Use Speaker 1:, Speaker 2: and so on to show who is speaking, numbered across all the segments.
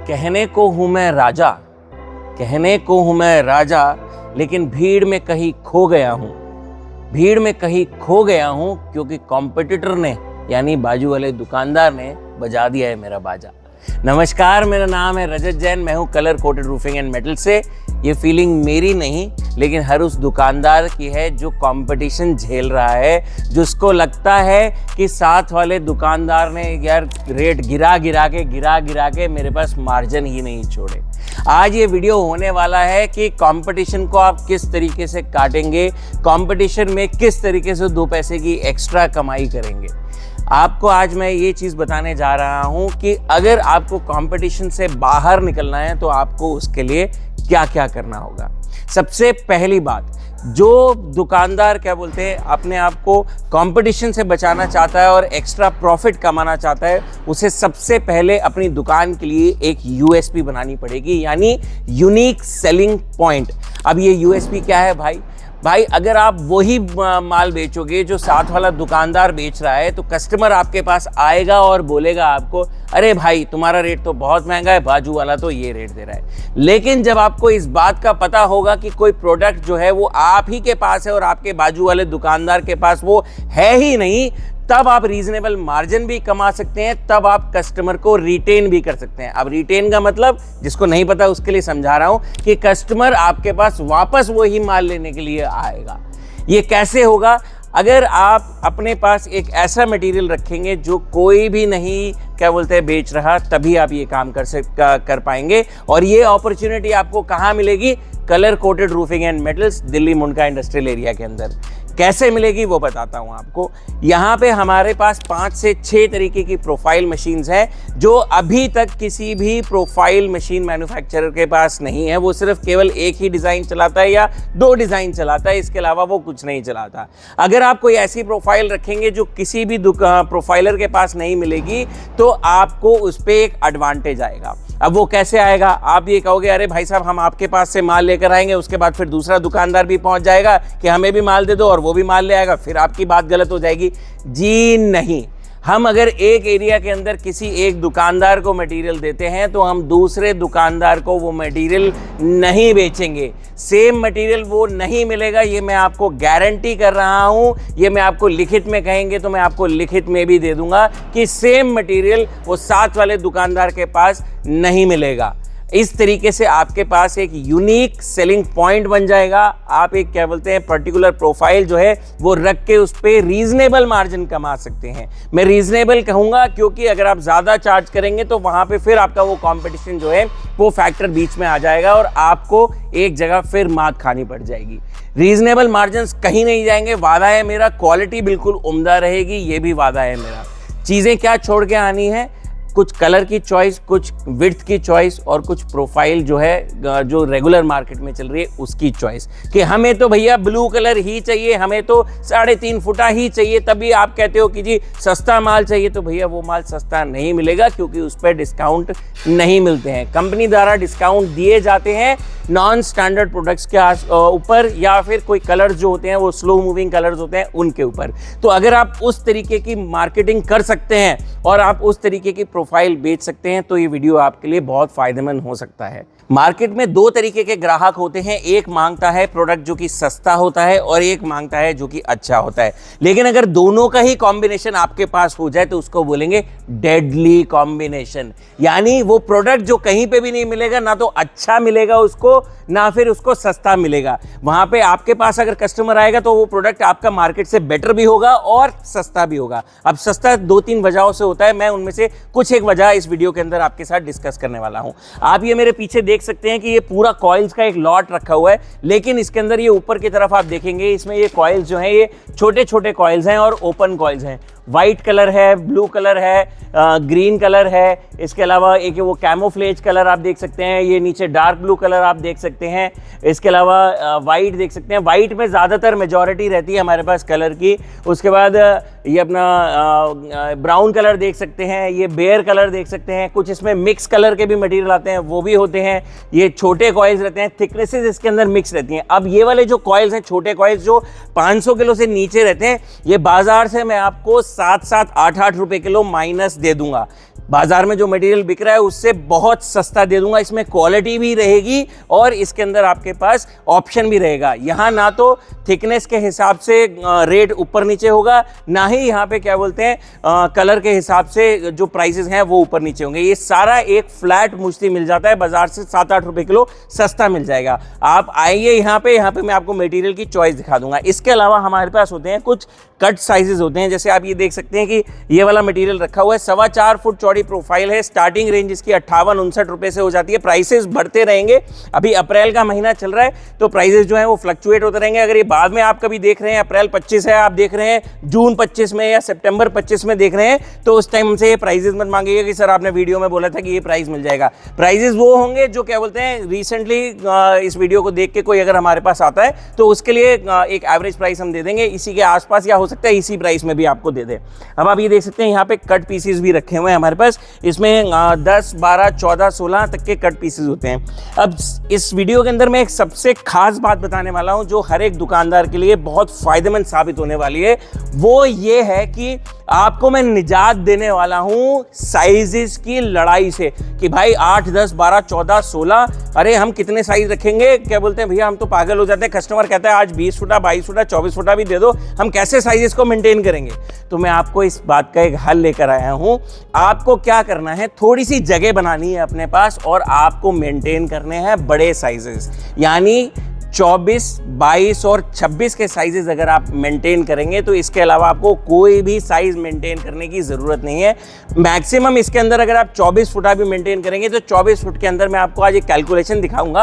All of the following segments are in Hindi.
Speaker 1: कहने को हूं मैं राजा, कहने को हूं मैं राजा, लेकिन भीड़ में कहीं खो गया हूं, भीड़ में कहीं खो गया हूं, क्योंकि कॉम्पिटिटर ने यानी बाजू वाले दुकानदार ने बजा दिया है मेरा बाजा। नमस्कार, मेरा नाम है रजत जैन, मैं हूं colour coated roofing and metal से। ये फीलिंग मेरी नहीं, लेकिन हर उस दुकानदार की है जो कंपटीशन झेल रहा है, जिसको लगता है कि साथ वाले दुकानदार ने यार रेट गिरा गिरा के मेरे पास मार्जिन ही नहीं छोड़े। आज ये वीडियो होने वाला है कि कंपटीशन को आप किस तरीके से काटेंगे, कंपटीशन में किस तरीके से 2 पैसे की एक्स्ट्रा कमाई करेंगे। आपको आज मैं ये चीज़ बताने जा रहा हूँ कि अगर आपको कंपटीशन से बाहर निकलना है तो आपको उसके लिए क्या क्या करना होगा। सबसे पहली बात, जो दुकानदार क्या बोलते हैं अपने आप को कंपटीशन से बचाना चाहता है और एक्स्ट्रा प्रॉफिट कमाना चाहता है, उसे सबसे पहले अपनी दुकान के लिए एक यूएसपी बनानी पड़ेगी, यानी यूनिक सेलिंग पॉइंट। अब ये यूएसपी क्या है भाई, अगर आप वही माल बेचोगे जो साथ वाला दुकानदार बेच रहा है, तो कस्टमर आपके पास आएगा और बोलेगा आपको, अरे भाई तुम्हारा रेट तो बहुत महंगा है, बाजू वाला तो ये रेट दे रहा है। लेकिन जब आपको इस बात का पता होगा कि कोई प्रोडक्ट जो है वो आप ही के पास है और आपके बाजू वाले दुकानदार के पास वो है ही नहीं, तब आप रीजनेबल मार्जिन भी कमा सकते हैं, तब आप कस्टमर को रिटेन भी कर सकते हैं। अब रिटेन का मतलब, जिसको नहीं पता उसके लिए समझा रहा हूं, कि कस्टमर आपके पास वापस वही माल लेने के लिए आएगा। ये कैसे होगा? अगर आप अपने पास एक ऐसा मटेरियल रखेंगे जो कोई भी नहीं क्या बोलते हैं बेच रहा, तभी आप ये काम कर पाएंगे। और ये अपॉर्चुनिटी आपको कहाँ मिलेगी? Colour coated roofing and metals, Delhi Mundka industrial area के अंदर। कैसे मिलेगी वो बताता हूं आपको। यहाँ पे हमारे पास 5 से 6 तरीके की प्रोफाइल मशीन्स हैं जो अभी तक किसी भी प्रोफाइल मशीन मैन्युफैक्चरर के पास नहीं है। वो सिर्फ केवल एक ही डिज़ाइन चलाता है या 2 डिज़ाइन चलाता है, इसके अलावा वो कुछ नहीं चलाता। अगर आप कोई ऐसी प्रोफाइल रखेंगे जो किसी भी प्रोफाइलर के पास नहीं मिलेगी, तो आपको उस पर एक एडवांटेज आएगा। अब वो कैसे आएगा? आप ये कहोगे, अरे भाई साहब हम आपके पास से माल लेकर आएंगे, उसके बाद फिर दूसरा दुकानदार भी पहुंच जाएगा कि हमें भी माल दे दो, और वो भी माल ले आएगा, फिर आपकी बात गलत हो जाएगी। जी नहीं, हम अगर एक एरिया के अंदर किसी एक दुकानदार को मटेरियल देते हैं तो हम दूसरे दुकानदार को वो मटेरियल नहीं बेचेंगे। सेम मटेरियल वो नहीं मिलेगा, ये मैं आपको गारंटी कर रहा हूँ। ये मैं आपको लिखित में कहेंगे तो मैं आपको लिखित में भी दे दूंगा कि सेम मटेरियल वो साथ वाले दुकानदार के पास नहीं मिलेगा। इस तरीके से आपके पास एक यूनिक सेलिंग पॉइंट बन जाएगा। आप एक क्या बोलते हैं पर्टिकुलर प्रोफाइल जो है वो रख के उस पर रीजनेबल मार्जिन कमा सकते हैं। मैं रीजनेबल कहूँगा क्योंकि अगर आप ज़्यादा चार्ज करेंगे तो वहाँ पे फिर आपका वो कंपटीशन जो है वो फैक्टर बीच में आ जाएगा और आपको एक जगह फिर मात खानी पड़ जाएगी। रीजनेबल मार्जिन कहीं नहीं जाएंगे, वादा है मेरा। क्वालिटी बिल्कुल उम्दा रहेगी, ये भी वादा है मेरा। चीज़ें क्या छोड़ के आनी है? कुछ कलर की चॉइस, कुछ विड्थ की चॉइस और कुछ प्रोफाइल जो है जो रेगुलर मार्केट में चल रही है उसकी चॉइस, कि हमें तो भैया ब्लू कलर ही चाहिए, हमें तो 3.5 फुटा ही चाहिए। तभी आप कहते हो कि जी सस्ता माल चाहिए, तो भैया वो माल सस्ता नहीं मिलेगा क्योंकि उस पर डिस्काउंट नहीं मिलते हैं। कंपनी द्वारा डिस्काउंट दिए जाते हैं नॉन स्टैंडर्ड प्रोडक्ट्स के ऊपर, या फिर कोई कलर्स जो होते हैं वो स्लो मूविंग कलर्स होते हैं उनके ऊपर। तो अगर आप उस तरीके की मार्केटिंग कर सकते हैं और आप उस तरीके की प्रोफाइल बेच सकते हैं, तो ये वीडियो आपके लिए बहुत फायदेमंद हो सकता है। मार्केट में 2 तरीके के ग्राहक होते हैं, एक मांगता है प्रोडक्ट जो कि सस्ता होता है और एक मांगता है जो कि अच्छा होता है। लेकिन अगर दोनों का ही कॉम्बिनेशन आपके पास हो जाए तो उसको बोलेंगे डेडली कॉम्बिनेशन। यानी वो प्रोडक्ट जो कहीं पे भी नहीं मिलेगा, ना तो अच्छा मिलेगा उसको, ना फिर उसको सस्ता मिलेगा। वहां पे आपके पास अगर कस्टमर आएगा तो वो प्रोडक्ट आपका मार्केट से बेटर भी होगा और सस्ता भी होगा। अब सस्ता 2-3 वजहों से होता है, मैं उनमें से कुछ एक वजह इस वीडियो के अंदर आपके साथ डिस्कस करने वाला हूं। आप ये मेरे पीछे देख सकते हैं कि ये पूरा कॉइल्स का एक लॉट रखा हुआ है, लेकिन इसके अंदर ये ऊपर की तरफ आप देखेंगे इसमें ये कॉइल्स जो हैं ये छोटे छोटे कॉइल्स हैं और ओपन कॉइल्स हैं। वाइट कलर है, ब्लू कलर है, ग्रीन कलर है, इसके अलावा एक वो कैमोफ्लेज कलर आप देख सकते हैं, ये नीचे डार्क ब्लू कलर आप देख सकते हैं, इसके अलावा वाइट देख सकते हैं। वाइट में ज़्यादातर मेजॉरिटी रहती है हमारे पास कलर की। उसके बाद ये अपना ब्राउन कलर देख सकते हैं, ये बेयर कलर देख सकते हैं, कुछ इसमें मिक्स कलर के भी मटेरियल आते हैं वो भी होते हैं। ये छोटे कॉइल्स रहते हैं, थिकनेसेस इसके अंदर मिक्स रहती हैं। अब ये वाले जो कॉइल्स हैं, छोटे कॉइल्स जो 500 किलो से नीचे रहते हैं, ये बाजार से मैं आपको 7-7, 8-8 रुपए किलो माइनस दे दूंगा। बाजार में जो मटेरियल बिक रहा है उससे बहुत सस्ता दे दूंगा। इसमें क्वालिटी भी रहेगी और इसके अंदर आपके पास ऑप्शन भी रहेगा। यहाँ ना तो थिकनेस के हिसाब से रेट ऊपर नीचे होगा, ना ही यहाँ पे क्या बोलते हैं कलर के हिसाब से जो प्राइसेस हैं वो ऊपर नीचे होंगे। ये सारा एक फ्लैट मुश्ती मिल जाता है, बाजार से 7-8 रुपए किलो सस्ता मिल जाएगा। आप आइए यहाँ पे मैं आपको मटेरियल की चॉइस दिखा दूंगा। इसके अलावा हमारे पास होते हैं कुछ कट साइजेस होते हैं, जैसे आप ये देख सकते हैं कि ये वाला मटेरियल रखा हुआ है, 4.25 फुट चौड़ी प्रोफाइल है। स्टार्टिंग रेंज इसकी 58-59 रुपए से हो जाती है। प्राइसेस बढ़ते रहेंगे, अभी अप्रैल का महीना चल रहा है तो प्राइसेस जो है वो फ्लक्चुएट होते रहेंगे। अगर ये बाद में आप कभी देख रहे हैं अप्रैल 25 है, आप देख रहे हैं जून 25 में या सितंबर 25 में देख रहे हैं, तो उस टाइम से ये प्राइसेस मत मांगिएगा कि सर आपने वीडियो में बोला था कि ये प्राइस मिल जाएगा। प्राइसेस वो होंगे जो क्या बोलते हैं रिसेंटली इस वीडियो को देख के कोई अगर हमारे पास आता है तो उसके लिए एक एवरेज प्राइस हम दे देंगे, इसी के आसपास, या हो सकता है इसी प्राइस में भी आपको दे दे। अब आप ये देख सकते हैं यहाँ पे कट पीसेस भी रखे हुए हैं हमारे पास। इसमें 10, 12, 14, 16 तक के कट पीसेस होते हैं। अब इस वीडियो के अंदर मैं एक सबसे खास बात बताने वाला हूं जो हर एक दुकानदार के लिए बहुत फायदेमंद साबित होने वाली है। वो ये है कि आपको मैं निजात देने वाला हूं साइजेस की लड़ाई से कि भाई 8, 10, 12, 14, 16, अरे हम कितने साइज रखेंगे, क्या बोलते हैं भैया हम तो पागल हो जाते हैं। कस्टमर कहता है आज 20 फुटा, 22 फुटा, 24 फुटा भी दे दो, हम कैसे साइजेस को मेंटेन करेंगे। तो मैं आपको इस बात का एक हल लेकर आया हूं। आपको क्या करना है, थोड़ी सी जगह बनानी है अपने पास और आपको मेंटेन करने हैं बड़े साइजेस, यानी 24, 22 और 26 के साइजेस अगर आप मेंटेन करेंगे तो इसके अलावा आपको कोई भी साइज मेंटेन करने की ज़रूरत नहीं है। मैक्सिमम इसके अंदर अगर आप 24 फुटा भी मेंटेन करेंगे तो 24 फुट के अंदर मैं आपको आज एक कैलकुलेशन दिखाऊंगा।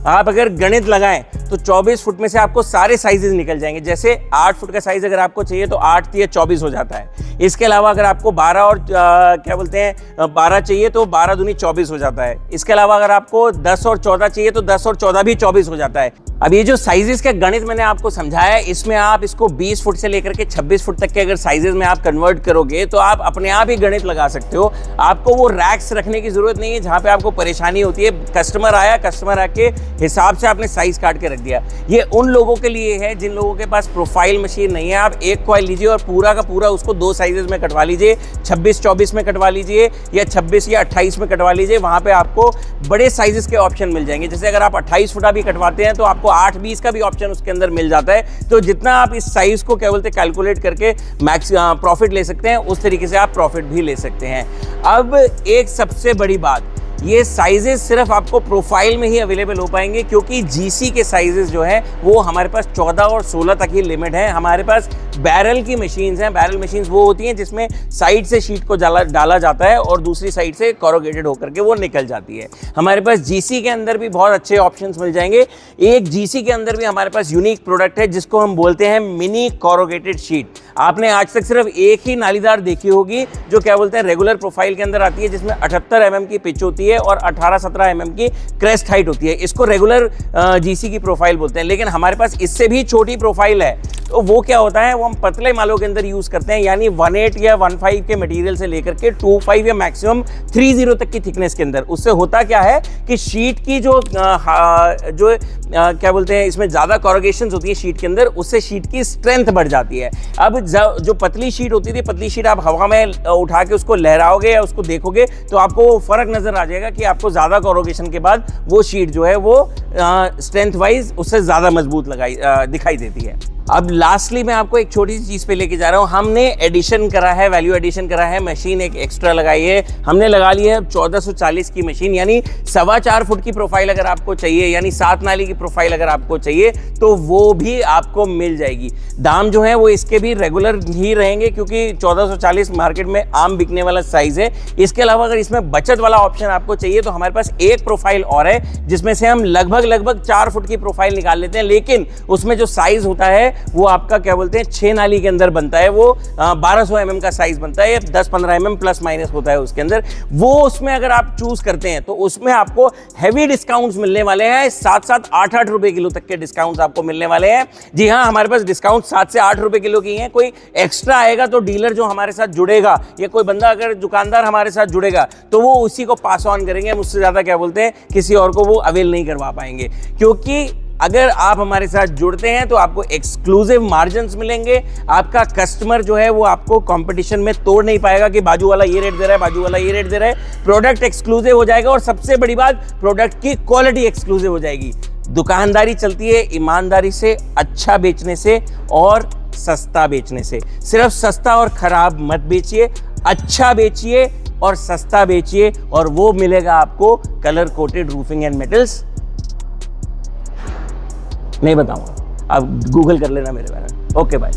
Speaker 1: आप अगर गणित लगाएं तो 24 फुट में से आपको सारे साइजेस निकल जाएंगे। जैसे 8 फुट का साइज अगर आपको चाहिए तो 8 या 24 हो जाता है। इसके अलावा अगर आपको 12 और क्या बोलते हैं 12 चाहिए तो 12 दूनी 24 हो जाता है। इसके अलावा अगर आपको 10 और 14 चाहिए तो 10 और 14 भी 24 हो जाता है। अब ये जो साइजेस का गणित मैंने आपको समझाया है, इसमें आप इसको 20 फुट से लेकर के 26 फुट तक के अगर साइजेस में आप कन्वर्ट करोगे तो आप अपने आप ही गणित लगा सकते हो। आपको वो रैक्स रखने की जरूरत नहीं है जहां पे आपको परेशानी होती है। कस्टमर आया, कस्टमर आके हिसाब से आपने साइज काट के रख दिया। ये उन लोगों के लिए है जिन लोगों के पास प्रोफाइल मशीन नहीं है। आप एक कॉइल लीजिए और पूरा का पूरा उसको 2 साइजेस में कटवा लीजिए, 26-24 में कटवा लीजिए या 26 या 28 में कटवा लीजिए। वहां पे आपको बड़े साइजेस के ऑप्शन मिल जाएंगे। जैसे अगर आप 28 फुटा भी कटवाते हैं तो आपको 8-20 का भी ऑप्शन उसके अंदर मिल जाता है। तो जितना आप इस साइज को क्या बोलते हैं कैलकुलेट करके मैक्स प्रॉफिट ले सकते हैं, उस तरीके से आप प्रॉफिट भी ले सकते हैं। अब एक सबसे बड़ी बात, ये साइजेस सिर्फ आपको प्रोफाइल में ही अवेलेबल हो पाएंगे क्योंकि जीसी के साइजेस जो है वो हमारे पास 14 और 16 तक ही लिमिट है। हमारे पास बैरल की मशीन्स हैं। बैरल मशीन्स वो होती हैं जिसमें साइड से शीट को डाला जाता है और दूसरी साइड से कोरोगेटेड होकर के वो निकल जाती है। हमारे पास जीसी के अंदर भी बहुत अच्छे ऑप्शंस मिल जाएंगे। एक जीसी के अंदर भी हमारे पास यूनिक प्रोडक्ट है जिसको हम बोलते हैं मिनी कोरोगेटेड शीट। आपने आज तक सिर्फ एक ही नालीदार देखी होगी जो क्या बोलते हैं रेगुलर प्रोफाइल के अंदर आती है, जिसमें 78 mm की पिच होती है और 18-17 mm की क्रेस्ट हाइट होती है। इसको रेगुलर जीसी की प्रोफाइल बोलते हैं। लेकिन हमारे पास इससे भी छोटी प्रोफाइल है। तो वो क्या होता है, वो हम पतले मालों के अंदर यूज करते हैं, यानी 18 या 15 के मटेरियल से लेकर के 25 या मैक्सिमम 30 तक की थिकनेस के अंदर। उससे होता क्या है कि शीट की जो क्या बोलते हैं इसमें ज्यादा कोरोगेशंस होती है शीट के अंदर, उससे शीट की स्ट्रेंथ बढ़ जाती है। अब जो पतली शीट होती थी, पतली शीट आप हवा में उठा के उसको लहराओगे या उसको देखोगे तो आपको फर्क नजर आ जाएगा कि आपको ज्यादा कोरोगेशन के बाद वो शीट जो है वो स्ट्रेंथ वाइज उससे ज्यादा मजबूत दिखाई देती है। अब लास्टली मैं आपको एक छोटी सी चीज पे लेके जा रहा हूँ। हमने एडिशन करा है, वैल्यू एडिशन करा है, मशीन एक एक्स्ट्रा लगाई है। हमने लगा ली है 1440 की मशीन, यानी 4.25 फुट की प्रोफाइल अगर आपको चाहिए, यानी 7 नाली की प्रोफाइल अगर आपको चाहिए तो वो भी आपको मिल जाएगी। दाम जो है वो इसके भी रेगुलर ही रहेंगे क्योंकि 1440 मार्केट में आम बिकने वाला साइज है। इसके अलावा अगर इसमें बचत वाला ऑप्शन आपको चाहिए तो हमारे पास एक प्रोफाइल और है जिसमें से हम लगभग 4 फुट की प्रोफाइल निकाल लेते हैं, लेकिन उसमें जो साइज होता है वो आपका क्या बोलते हैं 6 नाली के अंदर बनता है। वो 1200 mm का साइज बनता है, 10-15 mm प्लस माइनस होता है उसके अंदर। वो उसमें अगर आप चूज करते हैं तो उसमें आपको हैवी डिस्काउंट्स मिलने वाले हैं। 7-7, 8-8 रुपए किलो तक के डिस्काउंट्स आपको मिलने वाले हैं। जी हाँ, हमारे पास डिस्काउंट 7 से 8 रुपए किलो की हैं। कोई एक्स्ट्रा आएगा तो डीलर जो हमारे साथ जुड़ेगा या कोई बंदा अगर दुकानदार हमारे साथ जुड़ेगा तो वो उसी को पास ऑन करेंगे। मुझसे ज्यादा क्या बोलते हैं किसी और को वो अवेल नहीं करवा पाएंगे, क्योंकि अगर आप हमारे साथ जुड़ते हैं तो आपको एक्सक्लूसिव मार्जिन्स मिलेंगे। आपका कस्टमर जो है वो आपको कंपटीशन में तोड़ नहीं पाएगा कि बाजू वाला ये रेट दे रहा है, बाजू वाला ये रेट दे रहा है। प्रोडक्ट एक्सक्लूसिव हो जाएगा और सबसे बड़ी बात, प्रोडक्ट की क्वालिटी एक्सक्लूसिव हो जाएगी। दुकानदारी चलती है ईमानदारी से, अच्छा बेचने से और सस्ता बेचने से। सिर्फ सस्ता और खराब मत बेचिए, अच्छा बेचिए और सस्ता बेचिए, और वो मिलेगा आपको colour coated roofing and metals. नहीं बताऊंगा, आप गूगल कर लेना मेरे बारे में। Okay bye.